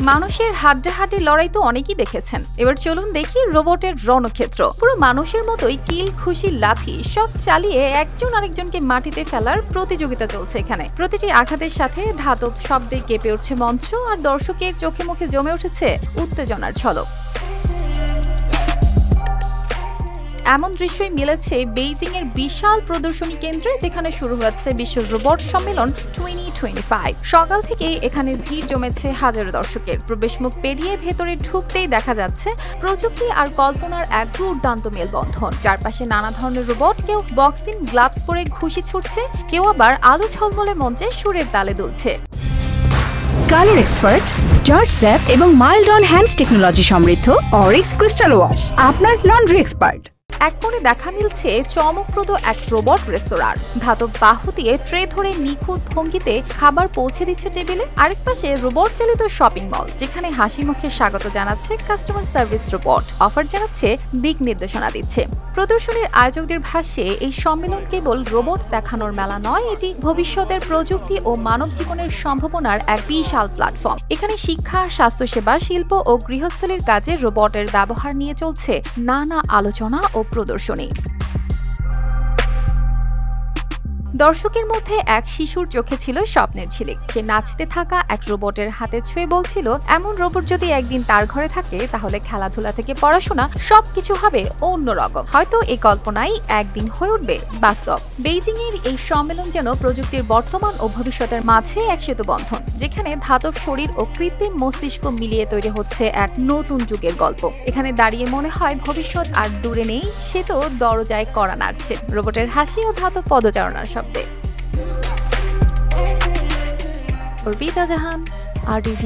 মানুষের হাড্ডাহাড্ডি লড়াই তো অনেকেই দেখেছেন, এবার চলুন দেখি রোবটের রণক্ষেত্র। পুরো মানুষের মতোই কিল, খুশি, লাথি সব চালিয়ে একজন আরেকজনকে মাটিতে ফেলার প্রতিযোগিতা চলছে এখানে। প্রতিটি আঘাতের সাথে ধাতব শব্দে কেঁপে উঠছে মঞ্চ, আর দর্শকের চোখে মুখে জমে উঠেছে উত্তেজনার ঝলক। এমন দৃশ্যই মিলেছে বেইজিং এর বিশাল প্রদর্শনী কেন্দ্রে, যেখানে শুরু হয়েছে বিশ্ব রোবট সম্মেলন 2025। সকাল থেকে এখানে ভিড় জমেছে হাজারো দর্শকের। প্রবেশমুখ পেরিয়ে ভেতরে ঢুকতেই দেখা যাচ্ছে প্রযুক্তি আর কল্পনার এক দুর্দান্ত মেলবন্ধন। চারপাশে নানা ধরনের রোবট, কেউ বক্সিং গ্লাভস পরে ঘুষি ছুটছে, কেউ আবার আলো ঝলমলে মঞ্চে সুরের তালে দুলছে। কালার এক্সপার্ট, জর্জ স্যাপ এবং মাইল্ড অন হ্যান্ডস টেকনোলজি সমৃদ্ধ অরিক্স ক্রিস্টাল ওয়াশ আপনার লন্ড্রি এক্সপার্ট। এক কোণে দেখা মিলছে চমকপ্রদ এক রোবট রেস্তোরাঁর। ধাতব বাহু দিয়ে ট্রে ধরে নিখুঁত ভঙ্গিতে খাবার পৌঁছে দিচ্ছে টেবিলে। আরেক পাশে রোবট চালিত শপিং মল, যেখানে হাসি মুখে স্বাগত জানাচ্ছে কাস্টমার সার্ভিস রোবট, অফার জানাচ্ছে, দিক নির্দেশনা দিচ্ছে। প্রদর্শনীর আয়োজকদের ভাষ্যে এই সম্মেলন কেবল রোবট দেখানোর মেলা নয়, এটি ভবিষ্যতের প্রযুক্তি ও মানব জীবনের সম্ভাবনার এক বিশাল প্ল্যাটফর্ম। এখানে শিক্ষা, স্বাস্থ্যসেবা, শিল্প ও গৃহস্থলীর কাজে রোবটের ব্যবহার নিয়ে চলছে নানা আলোচনা ও প্রদর্শনী। দর্শকের মধ্যে এক শিশুর চোখে ছিল স্বপ্নের ঝিলিক। সে নাচতে থাকা এক রোবটের হাতে ছুঁয়ে বলছিল, এমন রোবট যদি একদিন তার ঘরে থাকে তাহলে খেলাধুলা থেকে পড়াশোনা সবকিছু হবে অন্যরকম। হয়তো এই কল্পনাই একদিন হয়ে উঠবে বাস্তব। বেইজিং এর এই সম্মেলন যেন প্রযুক্তির বর্তমান ও ভবিষ্যতের মাঝে এক সেতু বন্ধন, যেখানে ধাতব শরীর ও কৃত্রিম মস্তিষ্ক মিলিয়ে তৈরি হচ্ছে এক নতুন যুগের গল্প। এখানে দাঁড়িয়ে মনে হয় ভবিষ্যৎ আর দূরে নেই, সে তো দরজায় কড়া নাড়ছে রোবটের হাসি ও ধাতব পদচারণার শব্দে। অর্পিতা জাহান, RTV।